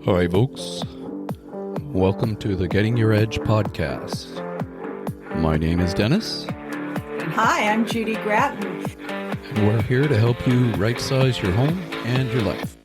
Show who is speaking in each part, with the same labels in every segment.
Speaker 1: Hi, folks. Welcome to the Getting Your Edge podcast. My name is Dennis.
Speaker 2: And hi, I'm Judy Gratton.
Speaker 1: And we're here to help you right-size your home and your life.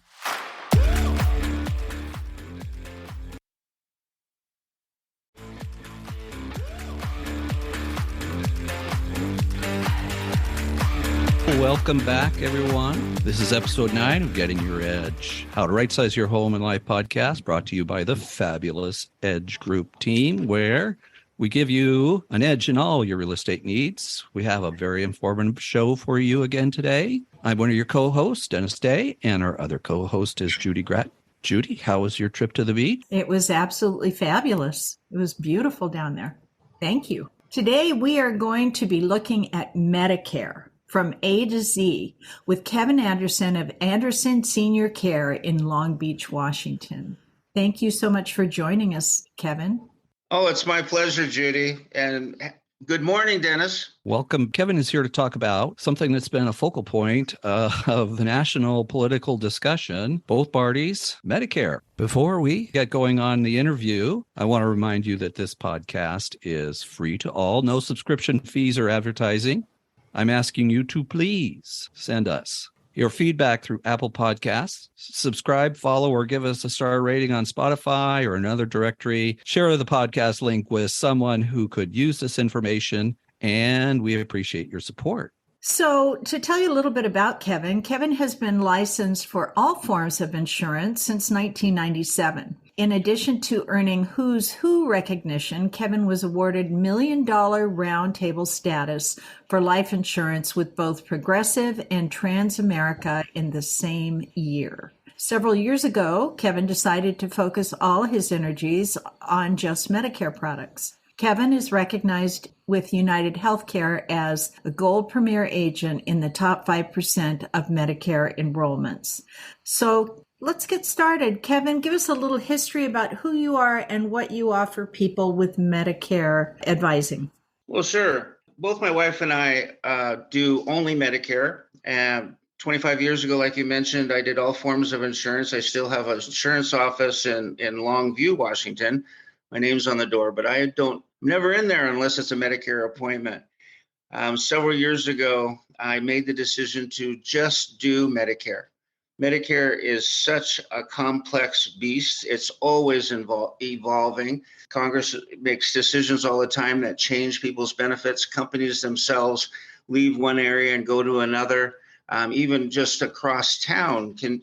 Speaker 1: Welcome back, everyone. This is episode 9 of Getting Your Edge, How to Right-Size Your Home and Life podcast, brought to you by the fabulous Edge Group team, where we give you an edge in all your real estate needs. We have a very informative show for you again today. I'm one of your co-hosts, Dennis Day, and our other co-host is Judy Gratt. Judy, how was your trip to the beach?
Speaker 2: It was absolutely fabulous. It was beautiful down there. Thank you. Today, we are going to be looking at Medicare from A to Z with Kevin Anderson of Anderson Senior Care in Long Beach, Washington. Thank you so much for joining us, Kevin.
Speaker 3: Oh, it's my pleasure, Judy. And good morning, Dennis.
Speaker 1: Welcome. Kevin is here to talk about something that's been a focal point of the national political discussion, both parties, Medicare. Before we get going on the interview, I want to remind you that this podcast is free to all, no subscription fees or advertising. I'm asking you to please send us your feedback through Apple Podcasts. Subscribe, follow, or give us a star rating on Spotify or another directory. Share the podcast link with someone who could use this information, and we appreciate your support.
Speaker 2: So to tell you a little bit about Kevin, Kevin has been licensed for all forms of insurance since 1997. In addition to earning Who's Who recognition, Kevin was awarded $1 Million Roundtable status for life insurance with both Progressive and Transamerica in the same year. Several years ago, Kevin decided to focus all his energies on just Medicare products. Kevin is recognized with United Healthcare as a Gold Premier Agent in the top 5% of Medicare enrollments. So let's get started. Kevin, give us a little history about who you are and what you offer people with Medicare advising.
Speaker 3: Well, sure. Both my wife and I do only Medicare. And 25 years ago, like you mentioned, I did all forms of insurance. I still have an insurance office in Longview, Washington. My name's on the door, but I'm never in there unless it's a Medicare appointment. Several years ago, I made the decision to just do Medicare. Medicare is such a complex beast. It's always evolving. Congress makes decisions all the time that change people's benefits. Companies themselves leave one area and go to another. Even just across town can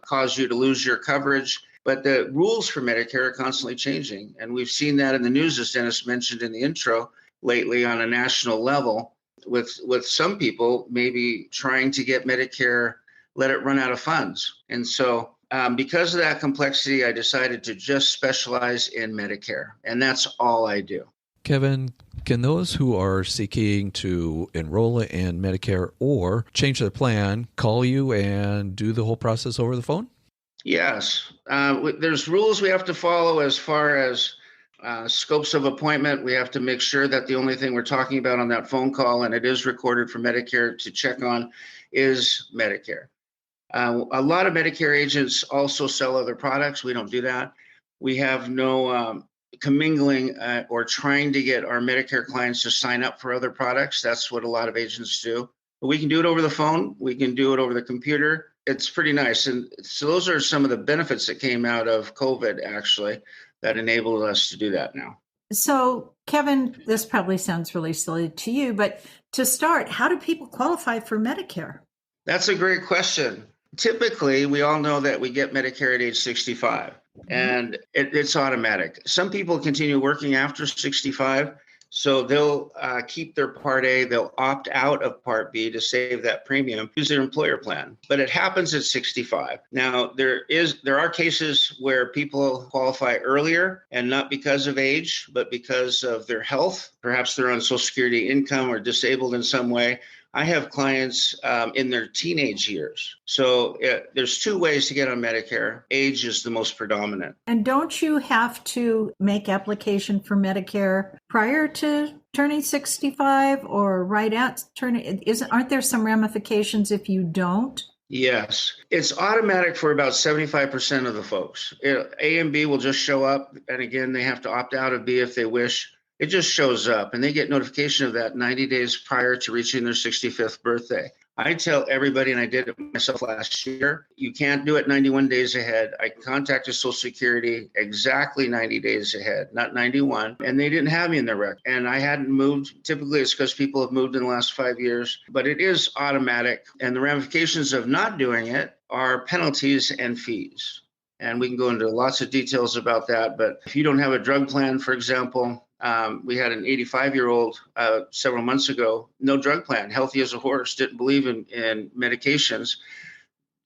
Speaker 3: cause you to lose your coverage. But the rules for Medicare are constantly changing. And we've seen that in the news, as Dennis mentioned in the intro, lately on a national level, with some people maybe trying to get Medicare, let it run out of funds. And so because of that complexity, I decided to just specialize in Medicare. And that's all I do.
Speaker 1: Kevin, can those who are seeking to enroll in Medicare or change their plan call you and do the whole process over the phone?
Speaker 3: Yes. There's rules we have to follow as far as scopes of appointment. We have to make sure that the only thing we're talking about on that phone call, and it is recorded for Medicare to check on, is Medicare. A lot of Medicare agents also sell other products. We don't do that. We have no commingling or trying to get our Medicare clients to sign up for other products. That's what a lot of agents do. But we can do it over the phone. We can do it over the computer. It's pretty nice. And so those are some of the benefits that came out of COVID, actually, that enabled us to do that now.
Speaker 2: So, Kevin, this probably sounds really silly to you, but to start, how do people qualify for Medicare?
Speaker 3: That's a great question. Typically, we all know that we get Medicare at age 65, and it's automatic. Some people continue working after 65. So they'll keep their Part A, they'll opt out of Part B to save that premium, use their employer plan. But it happens at 65. Now, there are cases where people qualify earlier, and not because of age, but because of their health. Perhaps they're on Social Security income or disabled in some way. I have clients in their teenage years. So there's two ways to get on Medicare. Age is the most predominant.
Speaker 2: And don't you have to make application for Medicare prior to turning 65 or right at turning? Aren't there some ramifications if you don't?
Speaker 3: Yes, it's automatic for about 75% of the folks. A and B will just show up. And again, they have to opt out of B if they wish. It just shows up and they get notification of that 90 days prior to reaching their 65th birthday. I tell everybody, and I did it myself last year, you can't do it 91 days ahead. I contacted Social Security exactly 90 days ahead, not 91, and they didn't have me in their record. And I hadn't moved. Typically, it's because people have moved in the last 5 years, but it is automatic. And the ramifications of not doing it are penalties and fees. And we can go into lots of details about that. But if you don't have a drug plan, for example, we had an 85-year-old several months ago, no drug plan, healthy as a horse, didn't believe in medications,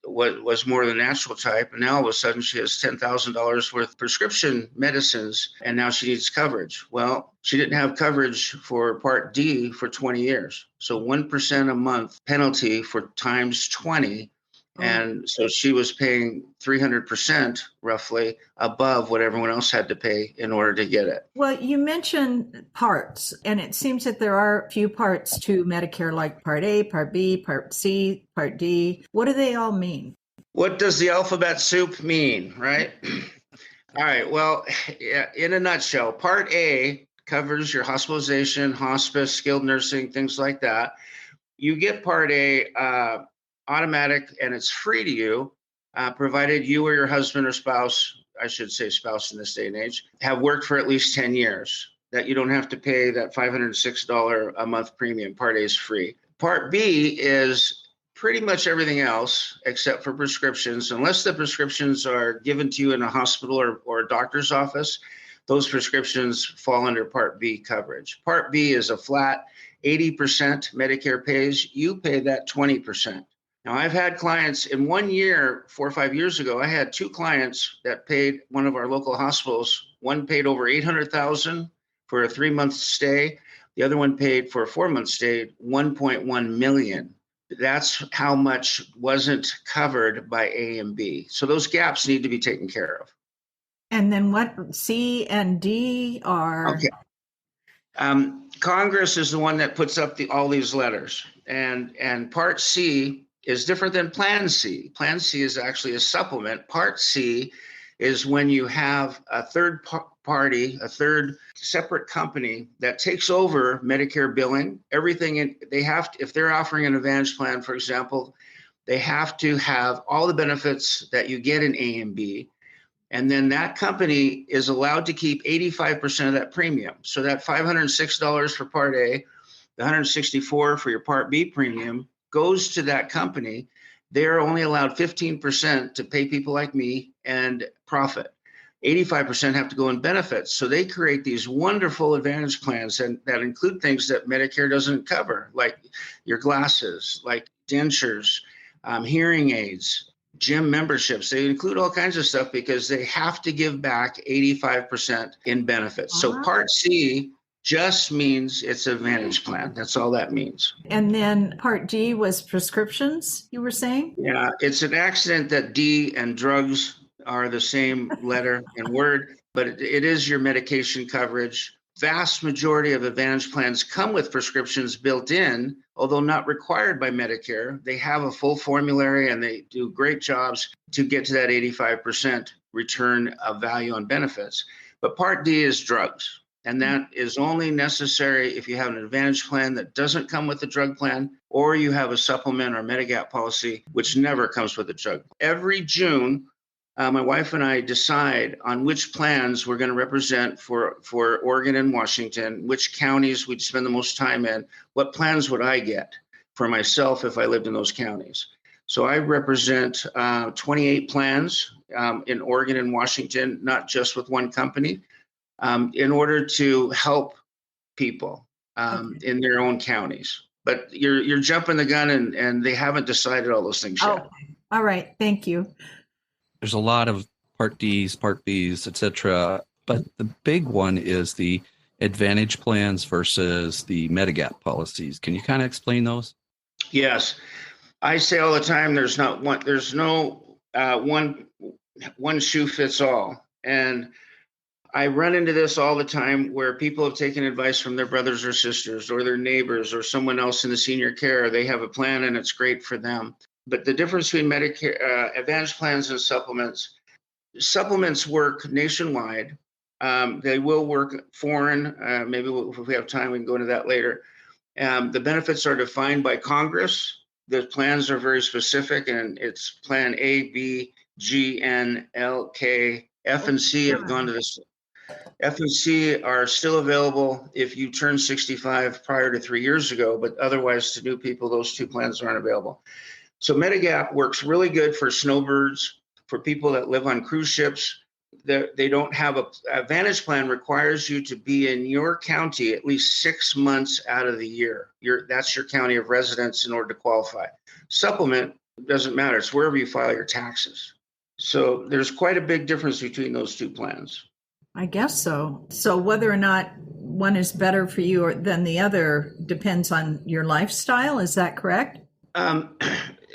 Speaker 3: was more the natural type. And now all of a sudden she has $10,000 worth of prescription medicines, and now she needs coverage. Well, she didn't have coverage for Part D for 20 years. So 1% a month penalty for times 20. And so she was paying 300% roughly above what everyone else had to pay in order to get it.
Speaker 2: Well, you mentioned parts, and it seems that there are a few parts to Medicare, like Part A, Part B, Part C, Part D. What do they all mean?
Speaker 3: What does the alphabet soup mean, right? All right. Well, in a nutshell, Part A covers your hospitalization, hospice, skilled nursing, things like that. You get Part A automatic, and it's free to you, provided you or your husband or spouse, I should say spouse in this day and age, have worked for at least 10 years, that you don't have to pay that $506 a month premium. Part A is free. Part B is pretty much everything else except for prescriptions. Unless the prescriptions are given to you in a hospital or a doctor's office, those prescriptions fall under Part B coverage. Part B is a flat 80% Medicare pays. You pay that 20%. Now, I've had clients in 1 year, 4 or 5 years ago, I had 2 clients that paid one of our local hospitals. One paid over $800,000 for a 3-month stay. The other one paid for a 4-month stay, $1.1 million. That's how much wasn't covered by A and B. So those gaps need to be taken care of.
Speaker 2: And then what C and D are?
Speaker 3: Okay. Congress is the one that puts up all these letters. And Part C is different than Plan C. Plan C is actually a supplement. Part C is when you have a third party, a third separate company that takes over Medicare billing. Everything they have to, if they're offering an Advantage plan, for example, they have to have all the benefits that you get in A and B. And then that company is allowed to keep 85% of that premium. So that $506 for Part A, the $164 for your Part B premium goes to that company. They're only allowed 15% to pay people like me and profit. 85% have to go in benefits. So they create these wonderful Advantage plans that include things that Medicare doesn't cover, like your glasses, like dentures, hearing aids, gym memberships. They include all kinds of stuff because they have to give back 85% in benefits. So Part C just means it's an Advantage plan. That's all that means.
Speaker 2: And then Part D was prescriptions, you were saying?
Speaker 3: Yeah, it's an accident that D and drugs are the same letter and word, but it is your medication coverage. Vast majority of Advantage plans come with prescriptions built in, although not required by Medicare. They have a full formulary and they do great jobs to get to that 85% return of value on benefits. But Part D is drugs. And that is only necessary if you have an Advantage plan that doesn't come with a drug plan, or you have a supplement or Medigap policy, which never comes with a drug. Every June, my wife and I decide on which plans we're going to represent for Oregon and Washington, which counties we'd spend the most time in, what plans would I get for myself if I lived in those counties. So I represent 28 plans in Oregon and Washington, not just with one company, in order to help people in their own counties. But you're jumping the gun, and they haven't decided all those things yet.
Speaker 2: Oh, all right. Thank you.
Speaker 1: There's a lot of Part Ds, Part Bs, etc. But the big one is the Advantage plans versus the Medigap policies. Can you kind of explain those?
Speaker 3: Yes. I say all the time, there's no one shoe fits all. And I run into this all the time where people have taken advice from their brothers or sisters or their neighbors or someone else in the senior care. They have a plan and it's great for them. But the difference between Medicare Advantage plans and supplements work nationwide. They will work foreign. Maybe if we have time, we can go into that later. The benefits are defined by Congress. The plans are very specific, and it's Plan A, B, G, N, L, K, F, and C have gone to this. F and C are still available if you turn 65 prior to 3 years ago, but otherwise to new people, those two plans aren't available. So Medigap works really good for snowbirds, for people that live on cruise ships. They don't have a Advantage plan requires you to be in your county at least 6 months out of the year. That's your county of residence in order to qualify. Supplement doesn't matter. It's wherever you file your taxes. So there's quite a big difference between those two plans.
Speaker 2: I guess so. So whether or not one is better for you than the other depends on your lifestyle. Is that correct?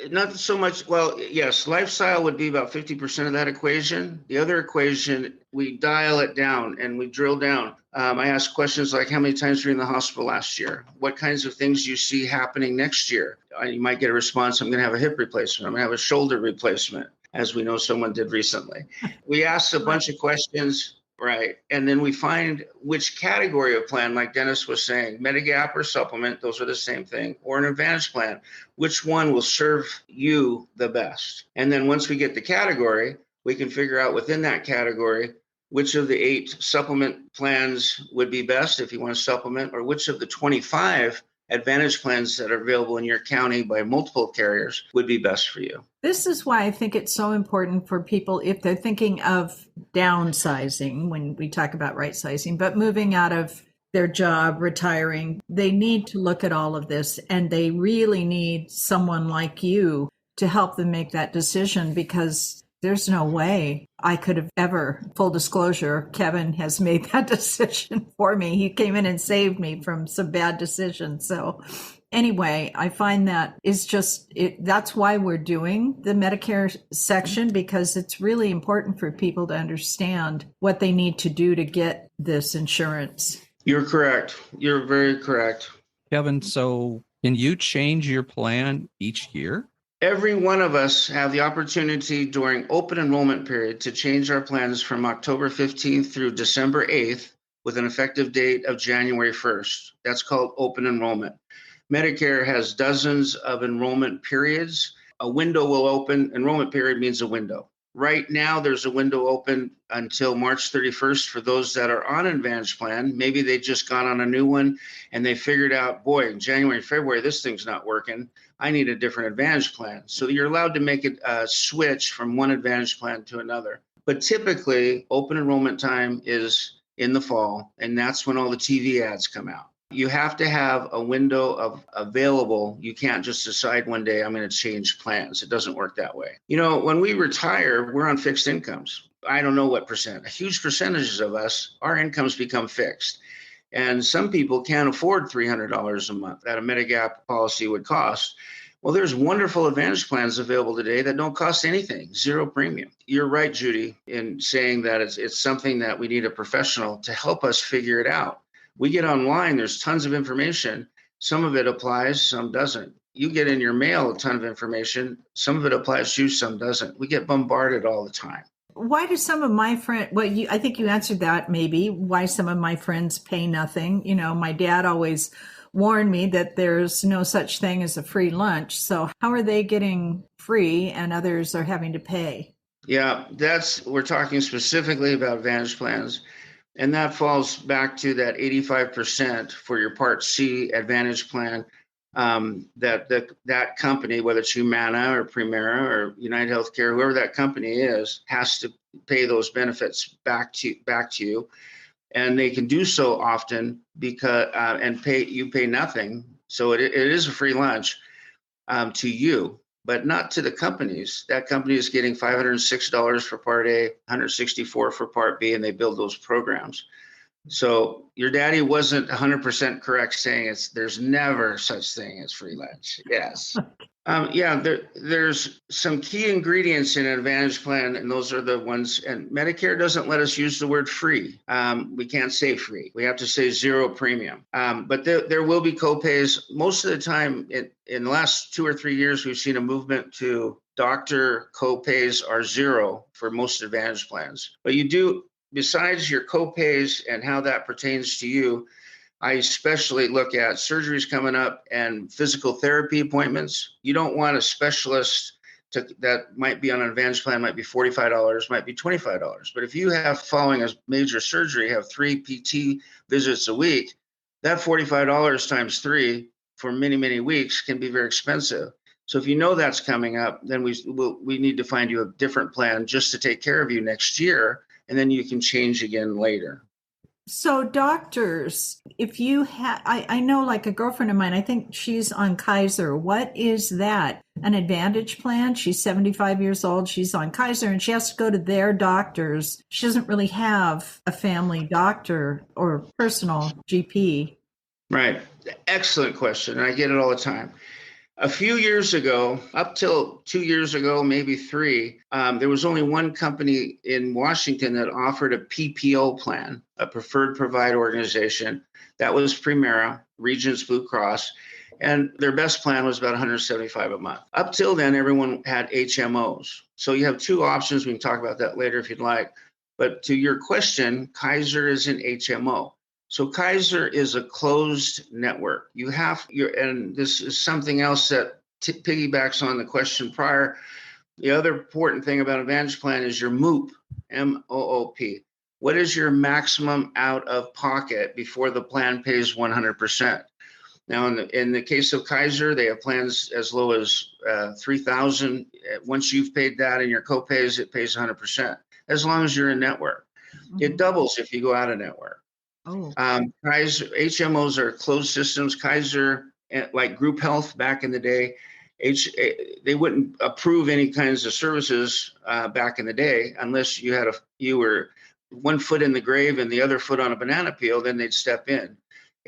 Speaker 3: Not so much. Well, yes, lifestyle would be about 50% of that equation. The other equation, we dial it down and we drill down. I ask questions like, how many times were you in the hospital last year? What kinds of things do you see happening next year? You might get a response, I'm going to have a hip replacement. I'm going to have a shoulder replacement, as we know someone did recently. We ask a bunch of questions. Right. And then we find which category of plan, like Dennis was saying, Medigap or supplement, those are the same thing, or an Advantage plan, which one will serve you the best. And then once we get the category, we can figure out within that category which of the 8 supplement plans would be best if you want to supplement, or which of the 25 Advantage plans that are available in your county by multiple carriers would be best for you.
Speaker 2: This is why I think it's so important for people if they're thinking of downsizing, when we talk about right sizing, but moving out of their job, retiring, they need to look at all of this, and they really need someone like you to help them make that decision, because there's no way I could have ever, full disclosure, Kevin has made that decision for me. He came in and saved me from some bad decisions. So anyway, I find that is just, that's why we're doing the Medicare section, because it's really important for people to understand what they need to do to get this insurance.
Speaker 3: You're correct. You're very correct.
Speaker 1: Kevin, so can you change your plan each year?
Speaker 3: Every one of us have the opportunity during open enrollment period to change our plans from October 15th through December 8th with an effective date of January 1st. That's called open enrollment. Medicare has dozens of enrollment periods. A window will open. Enrollment period means a window. Right now, there's a window open until March 31st for those that are on an Advantage plan. Maybe they just got on a new one and they figured out, boy, in January, February, this thing's not working. I need a different Advantage plan. So you're allowed to make a switch from one Advantage plan to another. But typically, open enrollment time is in the fall, and that's when all the TV ads come out. You have to have a window of available. You can't just decide one day, I'm going to change plans. It doesn't work that way. You know, when we retire, we're on fixed incomes. I don't know what percent. Huge percentages of us, our incomes become fixed. And some people can't afford $300 a month that a Medigap policy would cost. Well, there's wonderful Advantage plans available today that don't cost anything, zero premium. You're right, Judy, in saying that it's something that we need a professional to help us figure it out. We get online, there's tons of information. Some of it applies, some doesn't. You get in your mail a ton of information. Some of it applies to you, some doesn't. We get bombarded all the time.
Speaker 2: Why do some of my friends, I think you answered that maybe, why some of my friends pay nothing. You know, my dad always warned me that there's no such thing as a free lunch. So how are they getting free and others are having to pay?
Speaker 3: Yeah, we're talking specifically about Advantage plans. And that falls back to that 85% for your Part C Advantage plan. That company, whether it's Humana or Primera or United Healthcare, whoever that company is, has to pay those benefits back to you, and they can do so often because you pay nothing. So it is a free lunch to you, but not to the companies. That company is getting $506 for Part A, $164 for Part B, and they build those programs. So your daddy wasn't 100% correct saying there's never such thing as free lunch. Yes. There's some key ingredients in an Advantage plan, and those are the ones. And Medicare doesn't let us use the word free. We can't say free. We have to say zero premium. But there will be copays. Most of the time, in the last 2 or 3 years, we've seen a movement to doctor copays are zero for most Advantage plans. But you do, besides your copays and how that pertains to you, I especially look at surgeries coming up and physical therapy appointments. You don't want a specialist that might be on an Advantage plan, might be $45, might be $25. But if you have, following a major surgery, have 3 PT visits a week, that $45 times 3 for many, many weeks can be very expensive. So if you know that's coming up, then we need to find you a different plan just to take care of you next year, and then you can change again later.
Speaker 2: So doctors, if you have, I know like a girlfriend of mine, I think she's on Kaiser. What is that? An Advantage plan? She's 75 years old. She's on Kaiser and she has to go to their doctors. She doesn't really have a family doctor or personal GP.
Speaker 3: Right. Excellent question. And I get it all the time. A few years ago, up till 2 years ago, maybe 3, there was only one company in Washington that offered a PPO plan, a preferred provider organization. That was Premera, Regents Blue Cross, and their best plan was about $175 a month. Up till then, everyone had HMOs. So you have 2 options. We can talk about that later if you'd like. But to your question, Kaiser is an HMO. So Kaiser is a closed network. And this is something else that piggybacks on the question prior. The other important thing about Advantage Plan is your MOOP, M-O-O-P. What is your maximum out of pocket before the plan pays 100%? Now, in the case of Kaiser, they have plans as low as $3,000. Once you've paid that and your copays, it pays 100%, as long as you're in network. Mm-hmm. It doubles if you go out of network.
Speaker 2: Oh.
Speaker 3: Kaiser HMOs are closed systems. Kaiser, like group health back in the day, they wouldn't approve any kinds of services back in the day unless you were one foot in the grave and the other foot on a banana peel. Then they'd step in.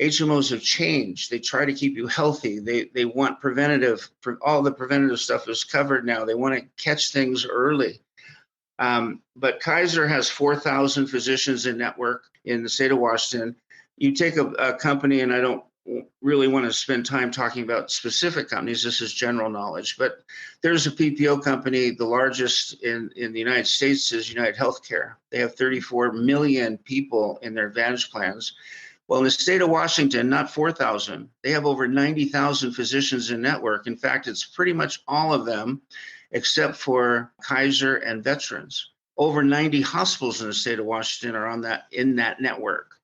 Speaker 3: HMOs have changed. They try to keep you healthy. They want preventative. All the preventative stuff is covered now. They want to catch things early. But Kaiser has 4,000 physicians in network in the state of Washington. You take a company, and I don't really want to spend time talking about specific companies. This is general knowledge. But there's a PPO company, the largest in the United States is United Healthcare. They have 34 million people in their Advantage plans. Well, in the state of Washington, not 4,000. They have over 90,000 physicians in network. In fact, it's pretty much all of them, except for Kaiser and veterans. Over 90 hospitals in the state of Washington are in that network.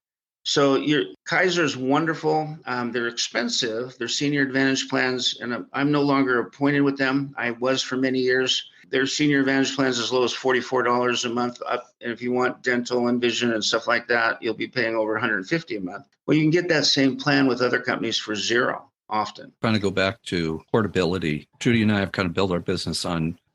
Speaker 3: So Kaiser is wonderful. They're expensive. They're senior Advantage plans, and I'm no longer appointed with them. I was for many years. Their senior Advantage plans as low as $44 a month up. And if you want dental and vision and stuff like that, you'll be paying over $150 a month. Well, you can get that same plan with other companies for zero. Often.
Speaker 1: Trying to go back to portability. Judy and I have kind of built our business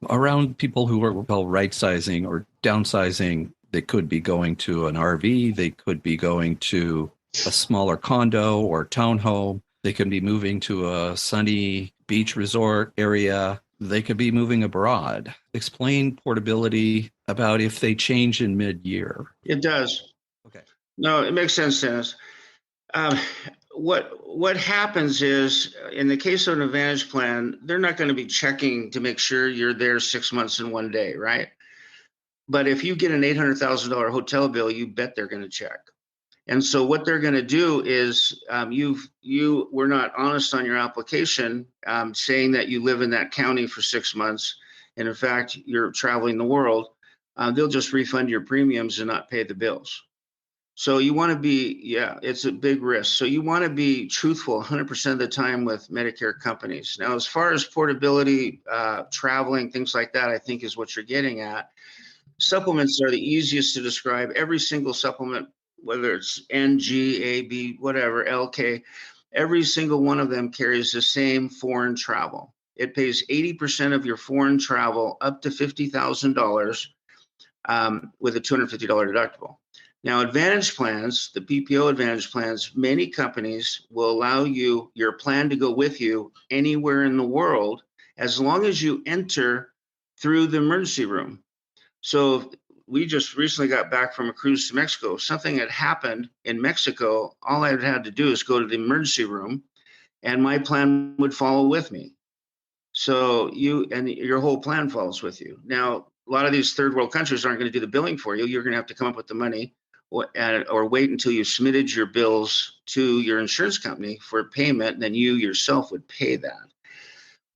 Speaker 1: around people who are right sizing or downsizing. They could be going to an RV. They could be going to a smaller condo or townhome. They could be moving to a sunny beach resort area. They could be moving abroad. Explain portability about if they change in mid-year.
Speaker 3: It does.
Speaker 1: Okay.
Speaker 3: No, it makes sense, Dennis. What happens is, in the case of an Advantage plan, they're not going to be checking to make sure you're there 6 months in one day, right? But if you get an $800,000 hotel bill, you bet they're going to check. And so what they're going to do is, you were not honest on your application, saying that you live in that county for 6 months, and in fact you're traveling the world. They'll just refund your premiums and not pay the bills. So you want to be, it's a big risk. So you want to be truthful 100% of the time with Medicare companies. Now, as far as portability, traveling, things like that, I think is what you're getting at. Supplements are the easiest to describe. Every single supplement, whether it's NG, AB, whatever, LK, every single one of them carries the same foreign travel. It pays 80% of your foreign travel up to $50,000 with a $250 deductible. Now, Advantage plans, the PPO Advantage plans, many companies will allow you your plan to go with you anywhere in the world as long as you enter through the emergency room. So we just recently got back from a cruise to Mexico. If something had happened in Mexico, all I had to do is go to the emergency room and my plan would follow with me. So your whole plan follows with you. Now, a lot of these third world countries aren't going to do the billing for you. You're going to have to come up with the money or wait until you submitted your bills to your insurance company for payment, and then you yourself would pay that.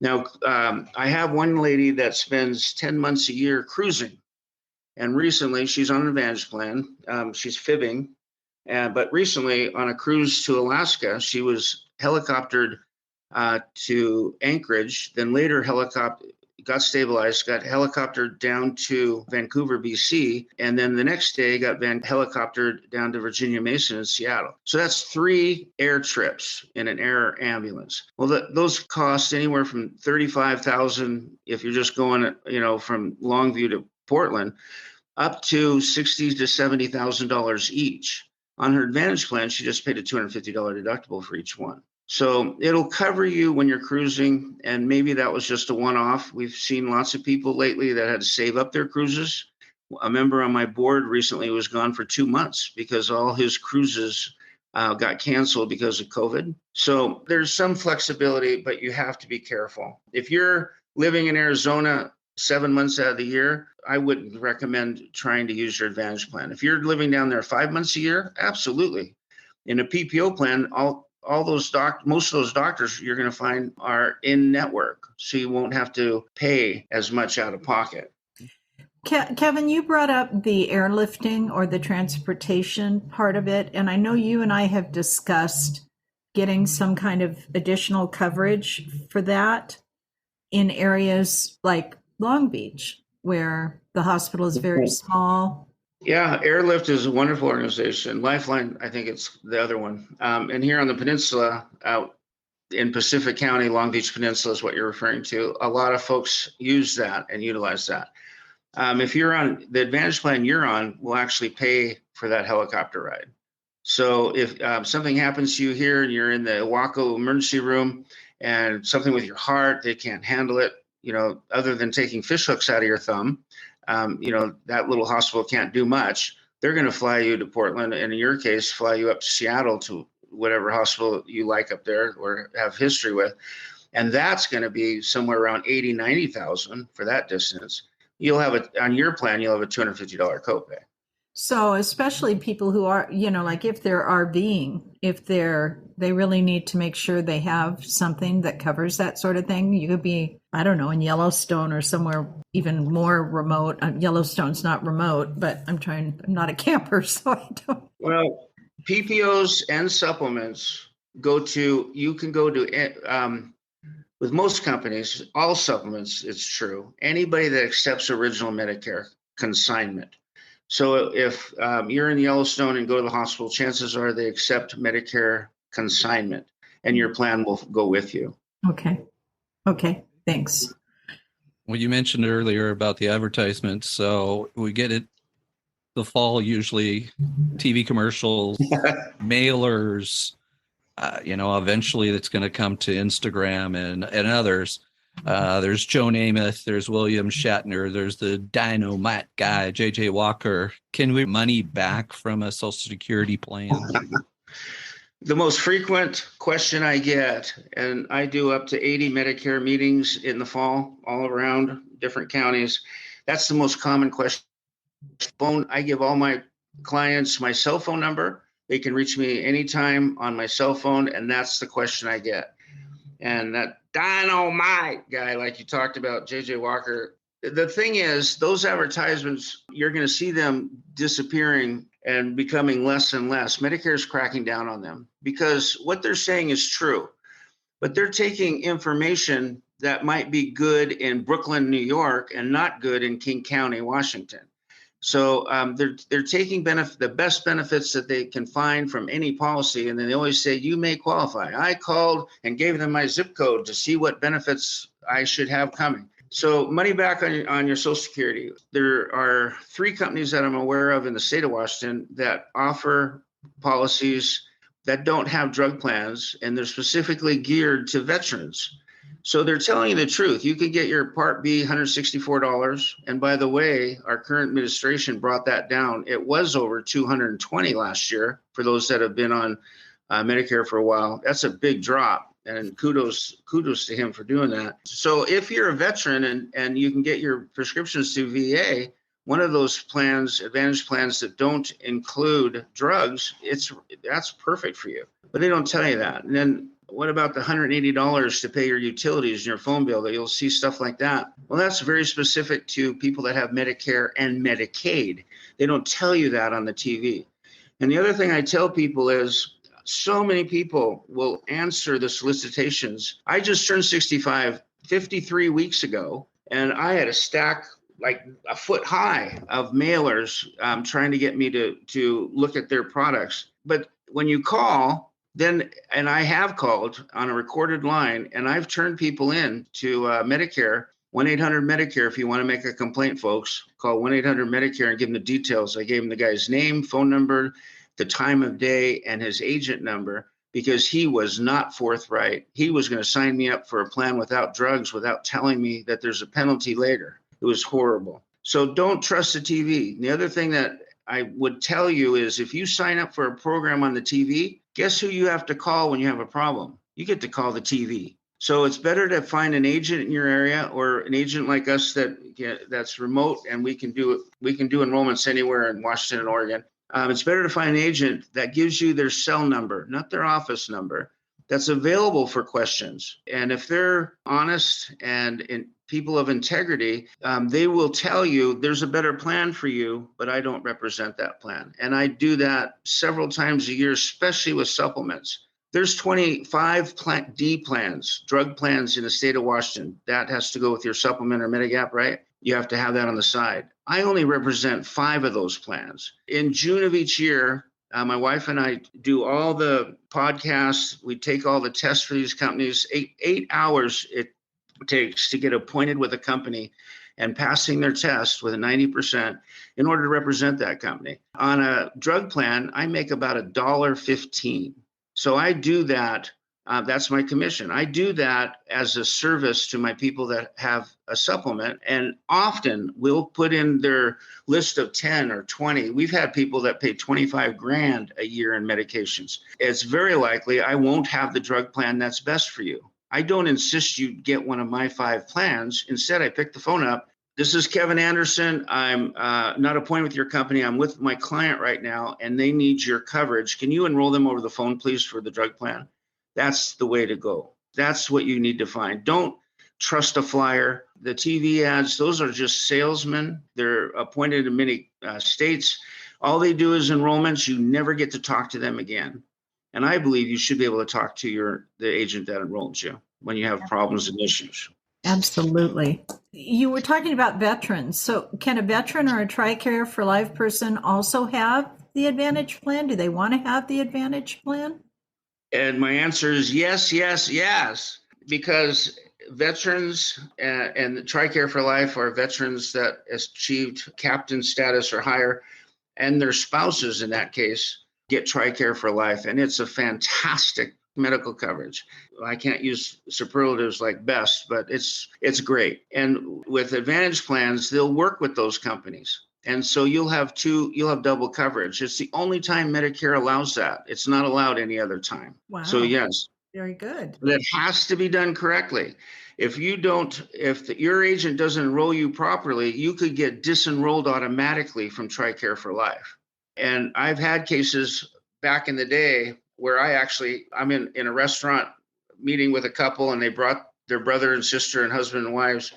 Speaker 3: Now, I have one lady that spends 10 months a year cruising, and recently she's on an Advantage plan. She's fibbing, but recently on a cruise to Alaska, she was helicoptered to Anchorage, then later got stabilized, got helicoptered down to Vancouver, BC, and then the next day got helicoptered down to Virginia Mason in Seattle. So that's 3 air trips in an air ambulance. Well, those cost anywhere from $35,000 if you're just going, from Longview to Portland, up to $60,000 to $70,000 each. On her Advantage plan, she just paid a $250 deductible for each one. So it'll cover you when you're cruising, and maybe that was just a one-off. We've seen lots of people lately that had to save up their cruises. A member on my board recently was gone for 2 months because all his cruises got canceled because of COVID. So there's some flexibility, but you have to be careful. If you're living in Arizona 7 months out of the year, I wouldn't recommend trying to use your Advantage plan. If you're living down there 5 months a year, absolutely. In a PPO plan, most of those doctors you're going to find are in network, so you won't have to pay as much out of pocket.
Speaker 2: Kevin, you brought up the airlifting or the transportation part of it, and I know you and I have discussed getting some kind of additional coverage for that in areas like Long Beach, where the hospital is very small.
Speaker 3: Yeah, Airlift is a wonderful organization. Lifeline, I think it's the other one. And here on the peninsula, out in Pacific County, Long Beach Peninsula is what you're referring to. A lot of folks use that and utilize that. If you're on the Advantage plan you're on, will actually pay for that helicopter ride. So if something happens to you here and you're in the Waco emergency room and something with your heart, they can't handle it, other than taking fish hooks out of your thumb. That little hospital can't do much. They're going to fly you to Portland, and in your case, fly you up to Seattle to whatever hospital you like up there or have history with. And that's going to be somewhere around $80,000, $90,000 for that distance. On your plan, you'll have a $250 copay.
Speaker 2: So especially people who are, like if they're RVing, if they really need to make sure they have something that covers that sort of thing. You could be, I don't know, in Yellowstone or somewhere even more remote. Yellowstone's not remote, but I'm not a camper, so I don't.
Speaker 3: Well, PPOs and supplements you can go to, with most companies, all supplements, it's true. Anybody that accepts original Medicare consignment. So if you're in Yellowstone and go to the hospital, chances are they accept Medicare consignment and your plan will go with you.
Speaker 2: Okay, thanks.
Speaker 1: Well, you mentioned earlier about the advertisements. So we get it the fall, usually TV commercials, mailers, eventually it's going to come to Instagram and others. There's Joe Namath, there's William Shatner, there's the dynamite guy, JJ Walker. Can we money back from a Social Security plan?
Speaker 3: The most frequent question I get, and I do up to 80 Medicare meetings in the fall, all around different counties. That's the most common question. I give all my clients my cell phone number. They can reach me anytime on my cell phone, and that's the question I get. And that dynamite guy, like you talked about, JJ Walker, the thing is, those advertisements, you're going to see them disappearing and becoming less and less. Medicare is cracking down on them because what they're saying is true, but they're taking information that might be good in Brooklyn, New York, and not good in King County, Washington. So they're taking the best benefits that they can find from any policy, and then they always say, you may qualify. I called and gave them my zip code to see what benefits I should have coming. So money back on your Social Security. There are 3 companies that I'm aware of in the state of Washington that offer policies that don't have drug plans, and they're specifically geared to veterans. So they're telling you the truth. You could get your Part B $164. And by the way, our current administration brought that down. It was over $220 last year for those that have been on Medicare for a while. That's a big drop. And kudos to him for doing that. So if you're a veteran and you can get your prescriptions through VA, one of those plans, Advantage plans that don't include drugs, that's perfect for you. But they don't tell you that. And then what about the $180 to pay your utilities and your phone bill? That you'll see stuff like that. Well, that's very specific to people that have Medicare and Medicaid. They don't tell you that on the TV. And the other thing I tell people is, so many people will answer the solicitations. I just turned 65 53 weeks ago, and I had a stack like a foot high of mailers trying to get me to look at their products. But when you call, then, and I have called on a recorded line, and I've turned people in to Medicare, 1-800-Medicare. If you want to make a complaint, folks, call 1-800-Medicare and give them the details. I gave them the guy's name, phone number, the time of day, and his agent number, because he was not forthright. He was going to sign me up for a plan without drugs without telling me that there's a penalty later. It was horrible. So don't trust the TV. The other thing that I would tell you is, if you sign up for a program on the TV, guess who you have to call when you have a problem? You get to call the TV. So it's better to find an agent in your area, or an agent like us that's remote, and we can do enrollments anywhere in Washington and Oregon. It's better to find an agent that gives you their cell number, not their office number, that's available for questions. And if they're honest and people of integrity, they will tell you there's a better plan for you, but I don't represent that plan. And I do that several times a year, especially with supplements. There's 25 D plans, drug plans in the state of Washington. That has to go with your supplement or Medigap, right? You have to have that on the side. I only represent 5 of those plans. In June of each year, my wife and I do all the podcasts. We take all the tests for these companies. 8 hours it takes to get appointed with a company and passing their test with a 90% in order to represent that company. On a drug plan, I make about $1.15. So I do that. That's my commission. I do that as a service to my people that have a supplement, and often we'll put in their list of 10 or 20. We've had people that pay $25,000 a year in medications. It's very likely I won't have the drug plan that's best for you. I don't insist you get one of my 5 plans. Instead, I pick the phone up. This is Kevin Anderson. I'm not appointed with your company. I'm with my client right now, and they need your coverage. Can you enroll them over the phone, please, for the drug plan? That's the way to go. That's what you need to find. Don't trust a flyer. The TV ads, those are just salesmen. They're appointed in many states. All they do is enrollments. You never get to talk to them again. And I believe you should be able to talk to the agent that enrolled you when you have problems and issues.
Speaker 2: Absolutely. You were talking about veterans. So can a veteran or a TRICARE for Life person also have the Advantage plan? Do they want to have the Advantage plan?
Speaker 3: And my answer is yes, yes, yes, because veterans and the TRICARE for Life are veterans that achieved captain status or higher, and their spouses in that case get TRICARE for Life. And it's a fantastic medical coverage. I can't use superlatives like best, but it's great. And with Advantage plans, they'll work with those companies. And so you'll have double coverage. It's the only time Medicare allows that. It's not allowed any other time.
Speaker 2: Wow.
Speaker 3: So yes.
Speaker 2: Very good.
Speaker 3: That has to be done correctly. If your agent doesn't enroll you properly, you could get disenrolled automatically from TRICARE for Life. And I've had cases back in the day where I'm in a restaurant meeting with a couple, and they brought their brother and sister and husband and wives,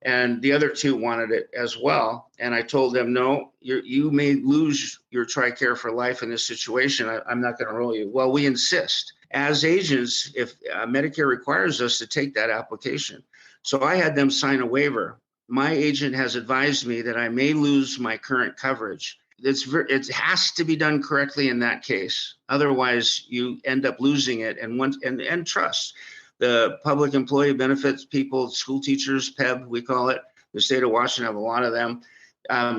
Speaker 3: and the other 2 wanted it as well. And I told them, no, you may lose your TRICARE for Life in this situation. I'm not going to enroll you. Well, we insist. As agents, if Medicare requires us to take that application. So I had them sign a waiver. My agent has advised me that I may lose my current coverage. It has to be done correctly in that case. Otherwise, you end up losing it and trust. The public employee benefits people, school teachers, PEB, we call it, the state of Washington have a lot of them.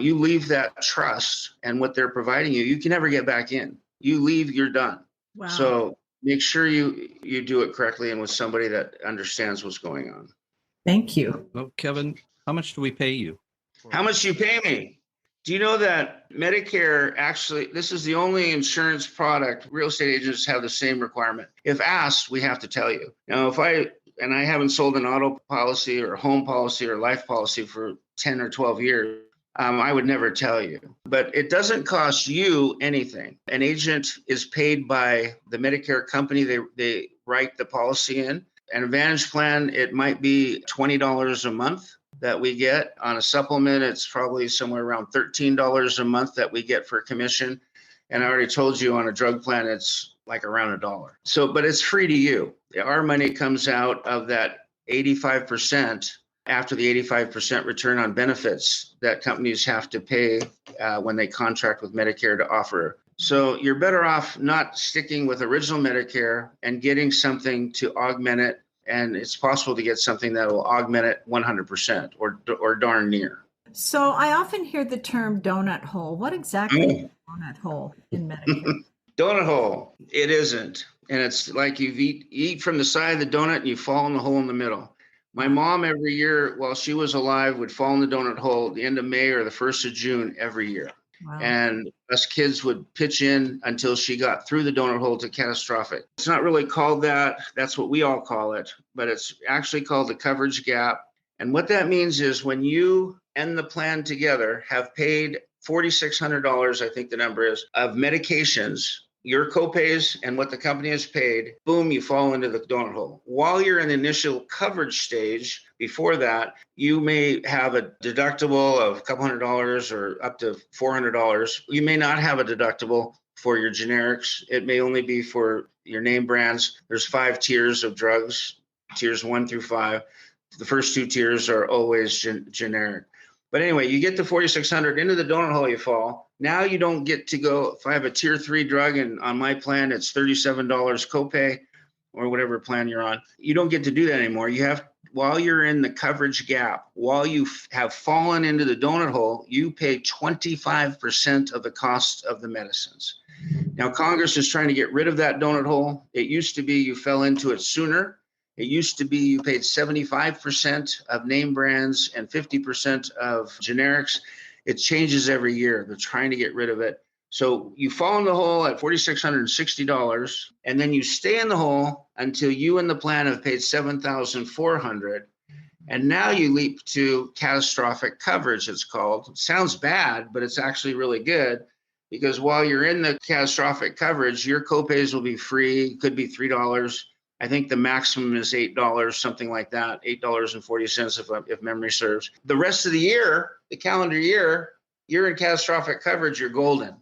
Speaker 3: You leave that trust and what they're providing you, you can never get back in. You leave, you're done.
Speaker 2: Wow.
Speaker 3: So make sure you do it correctly and with somebody that understands what's going on.
Speaker 2: Thank you.
Speaker 1: Well, Kevin, how much do we pay you?
Speaker 3: How much do you pay me? Do you know that Medicare actually, this is the only insurance product, real estate agents have the same requirement. If asked, we have to tell you. Now, I haven't sold an auto policy or home policy or life policy for 10 or 12 years, I would never tell you. But it doesn't cost you anything. An agent is paid by the Medicare company they write the policy in. An Advantage plan, it might be $20 a month that we get. On a supplement, it's probably somewhere around $13 a month that we get for commission. And I already told you on a drug plan, it's like around $1. So, but it's free to you. Our money comes out of that 85% after the 85% return on benefits that companies have to pay when they contract with Medicare to offer. So you're better off not sticking with original Medicare and getting something to augment it. And it's possible to get something that will augment it 100% or darn near.
Speaker 2: So I often hear the term donut hole. What exactly is a donut hole in Medicare?
Speaker 3: Donut hole. It isn't. And it's like you eat from the side of the donut and you fall in the hole in the middle. My mom every year while she was alive would fall in the donut hole at the end of May or the 1st of June every year. Wow. And us kids would pitch in until she got through the donut hole to catastrophic. It's not really called that. That's what we all call it, but it's actually called the coverage gap. And what that means is when you and the plan together have paid $4,600, I think the number is, of medications, your copays and what the company has paid, boom, you fall into the donut hole. While you're in the initial coverage stage, before that, you may have a deductible of a couple $100 or up to $400. You may not have a deductible for your generics. It may only be for your name brands. There's 5 tiers of drugs, tiers 1 through 5. The first 2 tiers are always generic. But anyway, you get the $4,600 into the donut hole, you fall. Now you don't get to go, if I have a tier 3 drug and on my plan, it's $37 copay or whatever plan you're on. You don't get to do that anymore. You have, while you're in the coverage gap, while you have fallen into the donut hole, you pay 25% of the cost of the medicines. Now, Congress is trying to get rid of that donut hole. It used to be you fell into it sooner. It used to be you paid 75% of name brands and 50% of generics. It changes every year. They're trying to get rid of it. So you fall in the hole at $4,660, and then you stay in the hole until you and the plan have paid $7,400. And now you leap to catastrophic coverage, it's called. It sounds bad, but it's actually really good because while you're in the catastrophic coverage, your copays will be free, could be $3. I think the maximum is $8, something like that, $8.40 if memory serves. The rest of the year, the calendar year, you're in catastrophic coverage, you're golden.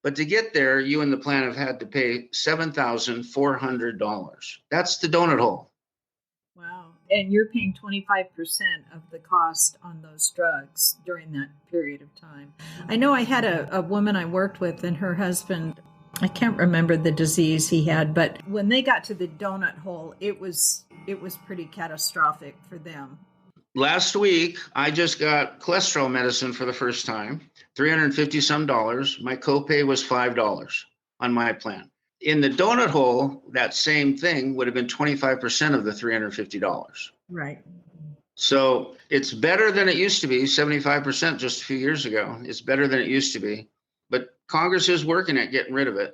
Speaker 3: But to get there, you and the plan have had to pay $7,400. That's the donut hole.
Speaker 2: Wow. And you're paying 25% of the cost on those drugs during that period of time. I know I had a woman I worked with and her husband, I can't remember the disease he had, but when they got to the donut hole, it was pretty catastrophic for them.
Speaker 3: Last week, I just got cholesterol medicine for the first time, $350 some. My copay was $5 on my plan. In the donut hole, that same thing would have been 25% of the $350.
Speaker 2: Right.
Speaker 3: So it's better than it used to be, 75% just a few years ago. It's better than it used to be. But Congress is working at getting rid of it.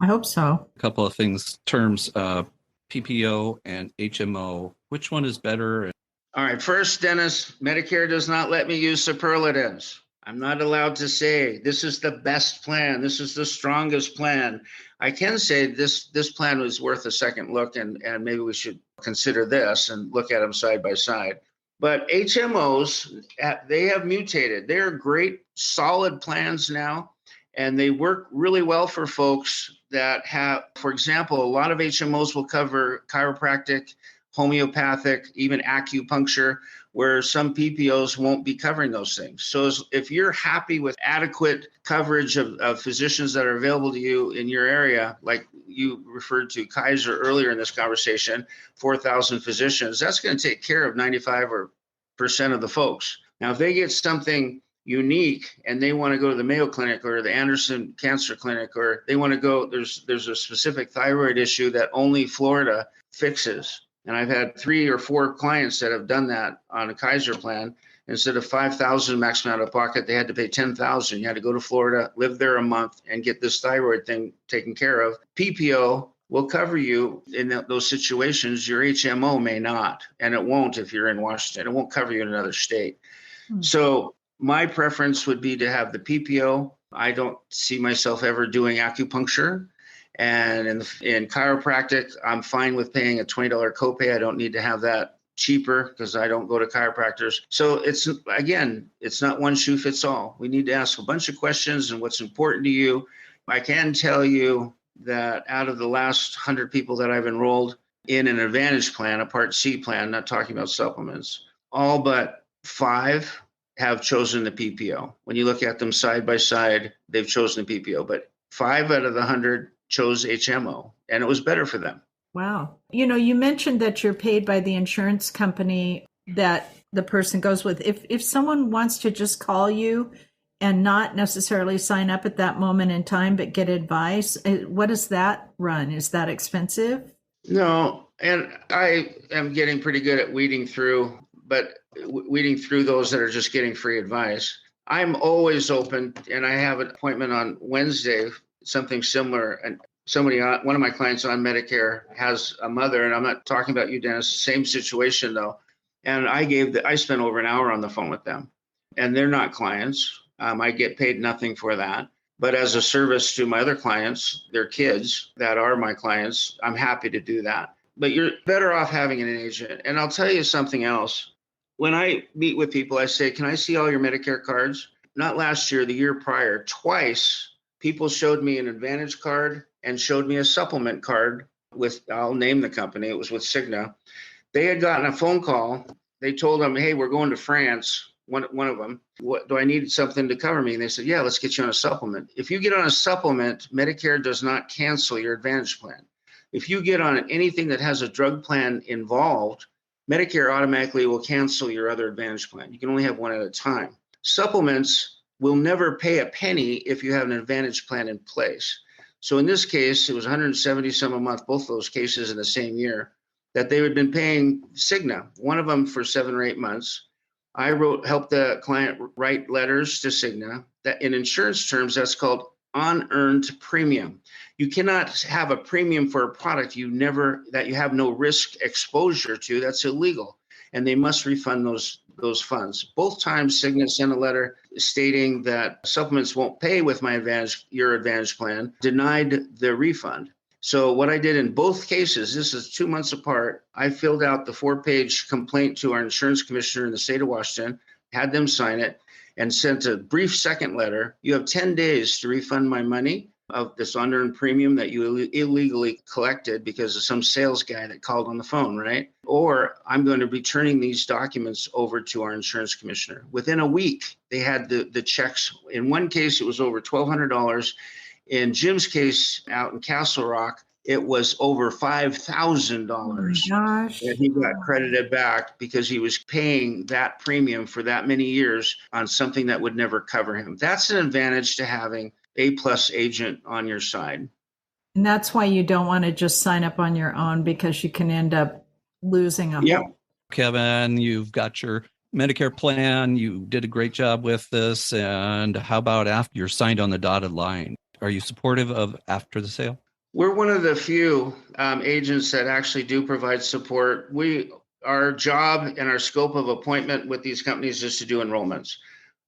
Speaker 2: I hope so.
Speaker 1: A couple of things, terms, PPO and HMO. Which one is better?
Speaker 3: All right. First, Dennis, Medicare does not let me use superlatives. I'm not allowed to say this is the best plan. This is the strongest plan. I can say this plan was worth a second look and maybe we should consider this and look at them side by side. But HMOs, they have mutated. They're great, solid plans now. And they work really well for folks that have, for example, a lot of HMOs will cover chiropractic, homeopathic, even acupuncture, where some PPOs won't be covering those things. So if you're happy with adequate coverage of physicians that are available to you in your area, like you referred to Kaiser earlier in this conversation, 4,000 physicians, that's going to take care of 95% of the folks. Now, if they get something unique and they want to go to the Mayo Clinic or the Anderson Cancer Clinic, or they want to go, there's a specific thyroid issue that only Florida fixes. And I've had 3 or 4 clients that have done that on a Kaiser plan. Instead of $5,000 maximum out of pocket, they had to pay $10,000. You had to go to Florida, live there a month, and get this thyroid thing taken care of. PPO will cover you in those situations. Your HMO may not, and it won't if you're in Washington. It won't cover you in another state. So my preference would be to have the PPO. I don't see myself ever doing acupuncture. And in chiropractic, I'm fine with paying a $20 copay. I don't need to have that cheaper because I don't go to chiropractors. So it's not one shoe fits all. We need to ask a bunch of questions and what's important to you. I can tell you that out of the last 100 people that I've enrolled in an Advantage plan, a Part C plan, not talking about supplements, all but 5 have chosen the PPO. When you look at them side by side, they've chosen the PPO, but 5 out of the 100 chose HMO, and it was better for them.
Speaker 2: Wow. You mentioned that you're paid by the insurance company that the person goes with. If someone wants to just call you and not necessarily sign up at that moment in time, but get advice, what does that run? Is that expensive?
Speaker 3: No, and I am getting pretty good at weeding through those that are just getting free advice. I'm always open, and I have an appointment on Wednesday, something similar. And one of my clients on Medicare has a mother, and I'm not talking about you, Dennis, same situation though. And I spent over an hour on the phone with them, and they're not clients. I get paid nothing for that. But as a service to my other clients, their kids that are my clients, I'm happy to do that. But you're better off having an agent. And I'll tell you something else. When I meet with people, I say, can I see all your Medicare cards? Not last year, the year prior, twice, people showed me an Advantage card and showed me a supplement card with, I'll name the company, it was with Cigna. They had gotten a phone call. They told them, hey, we're going to France, one of them. What do I need something to cover me? And they said, yeah, let's get you on a supplement. If you get on a supplement, Medicare does not cancel your Advantage plan. If you get on anything that has a drug plan involved, Medicare automatically will cancel your other Advantage plan. You can only have one at a time. Supplements will never pay a penny if you have an Advantage plan in place. So in this case, it was 170 some a month, both those cases in the same year, that they had been paying Cigna, one of them for 7 or 8 months. I helped the client write letters to Cigna. That in insurance terms, that's called unearned premium. You cannot have a premium for a product that you have no risk exposure to. That's illegal, and they must refund those funds. Both times, Cigna sent a letter stating that supplements won't pay with your Advantage plan, denied the refund. So what I did in both cases, this is 2 months apart, I filled out the 4-page complaint to our insurance commissioner in the state of Washington, had them sign it, and sent a brief second letter. You have 10 days to refund my money of this unearned premium that you illegally collected because of some sales guy that called on the phone, right? Or I'm going to be turning these documents over to our insurance commissioner. Within a week, they had the checks. In one case, it was over $1,200. In Jim's case out in Castle Rock, it was over $5,000 that he got credited back because he was paying that premium for that many years on something that would never cover him. That's an advantage to having A-plus agent on your side.
Speaker 2: And that's why you don't want to just sign up on your own, because you can end up losing a whole.
Speaker 1: Kevin, you've got your Medicare plan. You did a great job with this. And how about after you're signed on the dotted line? Are you supportive of after the sale?
Speaker 3: We're one of the few agents that actually do provide support. Our job and our scope of appointment with these companies is to do enrollments.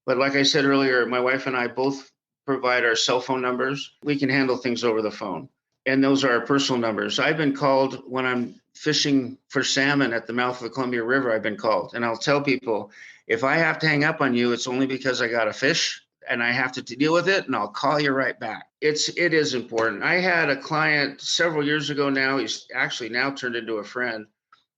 Speaker 3: But like I said earlier, my wife and I both provide our cell phone numbers. We can handle things over the phone. And those are our personal numbers. I've been called when I'm fishing for salmon at the mouth of the Columbia River. I've been called. And I'll tell people, if I have to hang up on you, it's only because I got a fish and I have to deal with it, and I'll call you right back. It is important. I had a client several years ago now. He's actually now turned into a friend.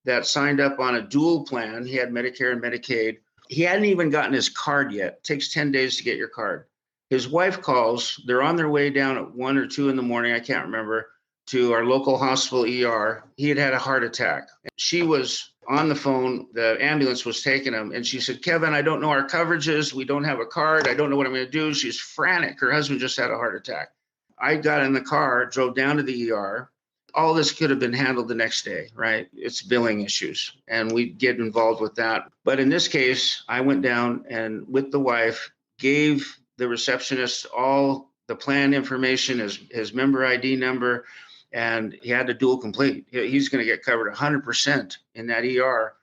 Speaker 3: that signed up on a dual plan. He had Medicare and Medicaid. He hadn't even gotten his card yet. It takes 10 days to get your card. His wife calls. They're on their way down at 1 or 2 in the morning, I can't remember, to our local hospital ER. He had had a heart attack. She was on the phone. The ambulance was taking him. And she said, Kevin, I don't know our coverages. We don't have a card. I don't know what I'm going to do. She's frantic. Her husband just had a heart attack. I got in the car, drove down to the ER. All this could have been handled the next day, right? It's billing issues, and we get involved with that. But in this case, I went down and with the wife gave the receptionist all the plan information, his member ID number, and he had to dual complete. He's going to get covered 100% in that ER.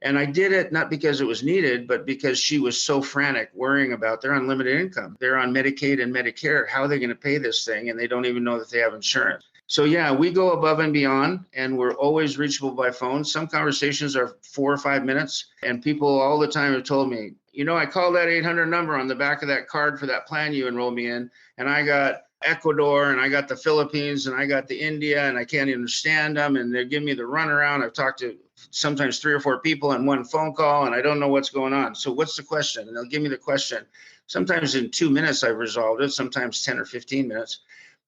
Speaker 3: And I did it not because it was needed, but because she was so frantic worrying about their unlimited income. They're on Medicaid and Medicare. How are they going to pay this thing? And they don't even know that they have insurance. So yeah, we go above and beyond, and we're always reachable by phone. Some conversations are 4 or 5 minutes, and people all the time have told me, I called that 800 number on the back of that card for that plan you enrolled me in, and I got Ecuador, and I got the Philippines, and I got the India, and I can't even understand them, and they're giving me the runaround. I've talked to sometimes 3 or 4 people in one phone call, and I don't know what's going on. So what's the question? And they'll give me the question. Sometimes in 2 minutes I've resolved it, sometimes 10 or 15 minutes.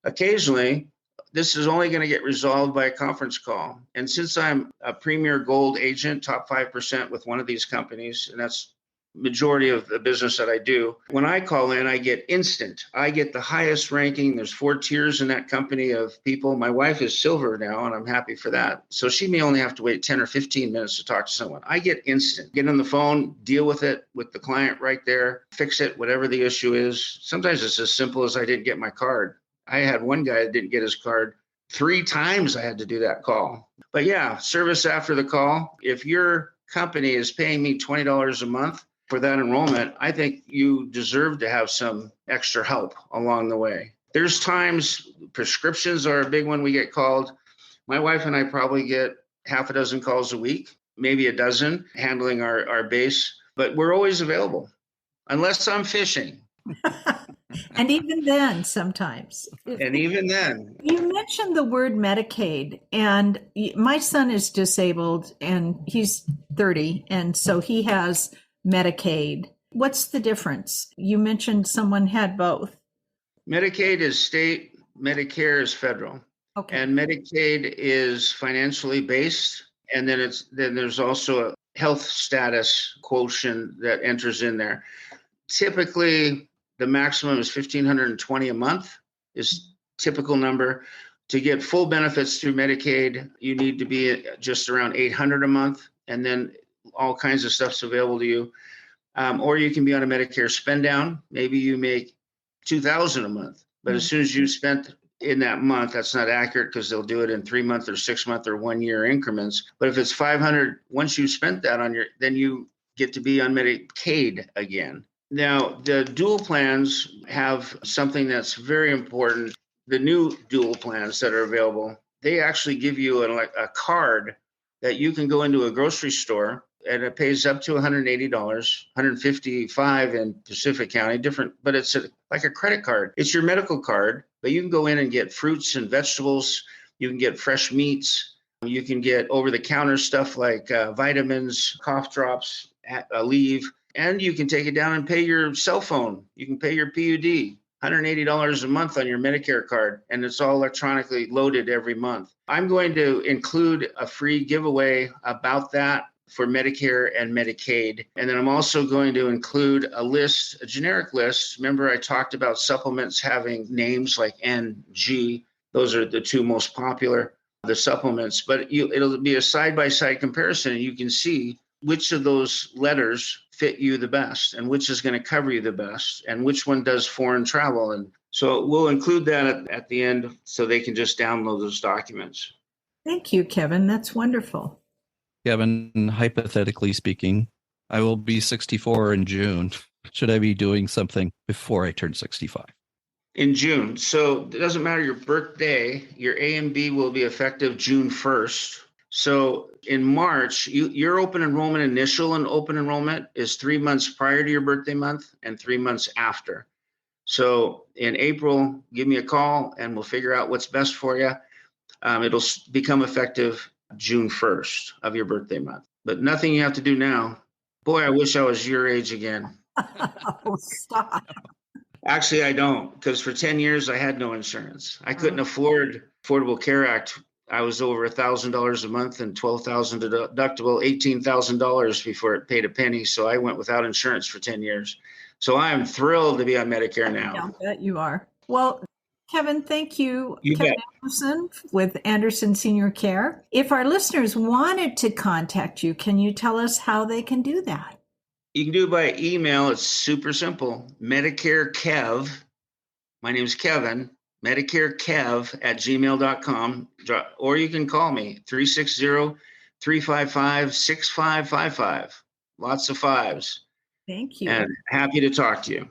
Speaker 3: Occasionally, this is only going to get resolved by a conference call. And since I'm a Premier Gold agent, top 5% with one of these companies, and that's majority of the business that I do, when I call in, I get instant. I get the highest ranking. There's 4 tiers in that company of people. My wife is silver now, and I'm happy for that. So she may only have to wait 10 or 15 minutes to talk to someone. I get instant. Get on the phone, deal with it with the client right there, fix it, whatever the issue is. Sometimes it's as simple as I didn't get my card. I had one guy that didn't get his card 3 times. I had to do that call. But yeah, service after the call. If your company is paying me $20 a month for that enrollment, I think you deserve to have some extra help along the way. There's times prescriptions are a big one we get called. My wife and I probably get half a dozen calls a week, maybe a dozen, handling our base, but we're always available unless I'm fishing.
Speaker 2: And even then, sometimes.
Speaker 3: And even then.
Speaker 2: You mentioned the word Medicaid, and my son is disabled, and he's 30, and so he has Medicaid. What's the difference? You mentioned someone had both.
Speaker 3: Medicaid is state, Medicare is federal. Okay. And Medicaid is financially based, and then there's also a health status quotient that enters in there. Typically, the maximum is $1,520 a month is typical number. To get full benefits through Medicaid, you need to be just around $800 a month, and then all kinds of stuff's available to you. Or you can be on a Medicare spend down. Maybe you make $2,000 a month, but as soon as you spent in that month, that's not accurate because they'll do it in 3-month or 6-month or 1-year increments. But if it's $500, once you spent that then you get to be on Medicaid again. Now, the dual plans have something that's very important. The new dual plans that are available, they actually give you a card that you can go into a grocery store, and it pays up to $180, $155 in Pacific County, different, but it's like a credit card. It's your medical card, but you can go in and get fruits and vegetables. You can get fresh meats. You can get over-the-counter stuff like vitamins, cough drops, Aleve. And you can take it down and pay your cell phone. You can pay your PUD, $180 a month on your Medicare card, and it's all electronically loaded every month. I'm going to include a free giveaway about that for Medicare and Medicaid. And then I'm also going to include a generic list. Remember, I talked about supplements having names like N, G. Those are the 2 most popular, the supplements. But it'll be a side-by-side comparison, and you can see which of those letters fit you the best and which is going to cover you the best and which one does foreign travel. And so we'll include that at the end so they can just download those documents.
Speaker 2: Thank you, Kevin. That's wonderful.
Speaker 1: Kevin, hypothetically speaking, I will be 64 in June. Should I be doing something before I turn 65?
Speaker 3: In June. So it doesn't matter your birthday, your A and B will be effective June 1st. So in March, your open enrollment, initial and open enrollment is 3 months prior to your birthday month and 3 months after. So in April, give me a call and we'll figure out what's best for you. It'll become effective June 1st of your birthday month. But nothing you have to do now. Boy, I wish I was your age again.
Speaker 2: Oh, stop.
Speaker 3: Actually, I don't, because for 10 years I had no insurance. I couldn't afford Affordable Care Act. I was over $1,000 a month and $12,000 deductible, $18,000 before it paid a penny. So I went without insurance for 10 years. So I am thrilled to be on Medicare now.
Speaker 2: I'll bet you are. Well, Kevin, thank you.
Speaker 3: You
Speaker 2: Kevin
Speaker 3: bet.
Speaker 2: Anderson with Anderson Senior Care. If our listeners wanted to contact you, can you tell us how they can do that?
Speaker 3: You can do it by email. It's super simple. Medicare Kev. My name is Kevin. MedicareKev@gmail.com. Or you can call me 360-355-6555. Lots of fives.
Speaker 2: Thank you.
Speaker 3: And happy to talk to you.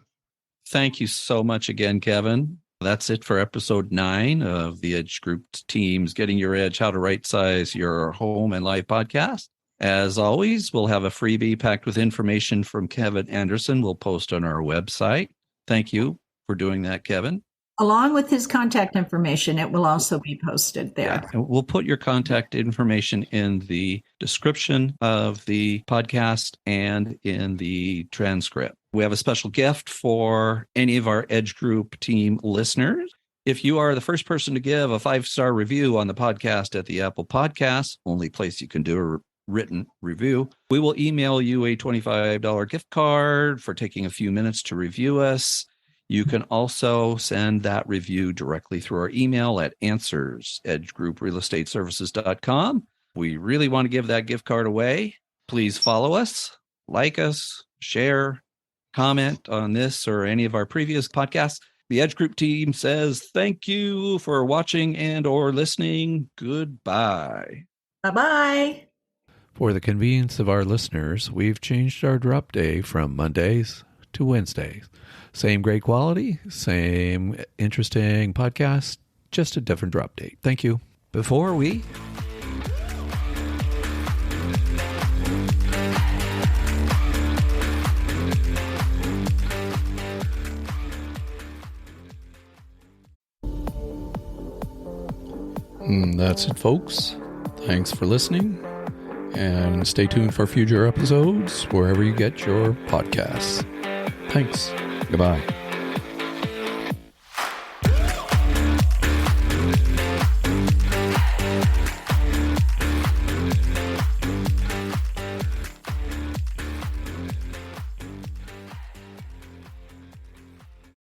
Speaker 1: Thank you so much again, Kevin. That's it for episode 9 of the Edge Group Team's Getting Your Edge, How to Right Size Your Home and Life podcast. As always, we'll have a freebie packed with information from Kevin Anderson we'll post on our website. Thank you for doing that, Kevin.
Speaker 2: Along with his contact information, it will also be posted there.
Speaker 1: Yeah, we'll put your contact information in the description of the podcast and in the transcript. We have a special gift for any of our Edge Group team listeners. If you are the first person to give a 5-star review on the podcast at the Apple Podcasts, only place you can do a written review, we will email you a $25 gift card for taking a few minutes to review us. You can also send that review directly through our email at answers@edgegrouprealestateservices.com. We really want to give that gift card away. Please follow us, like us, share, comment on this or any of our previous podcasts. The Edge Group team says thank you for watching and or listening. Goodbye.
Speaker 2: Bye-bye.
Speaker 4: For the convenience of our listeners, we've changed our drop day from Mondays to Wednesdays. Same great quality, same interesting podcast, just a different drop date. Thank you.
Speaker 1: Before we
Speaker 4: That's it, folks. Thanks for listening, and stay tuned for future episodes wherever you get your podcasts. Thanks. Goodbye.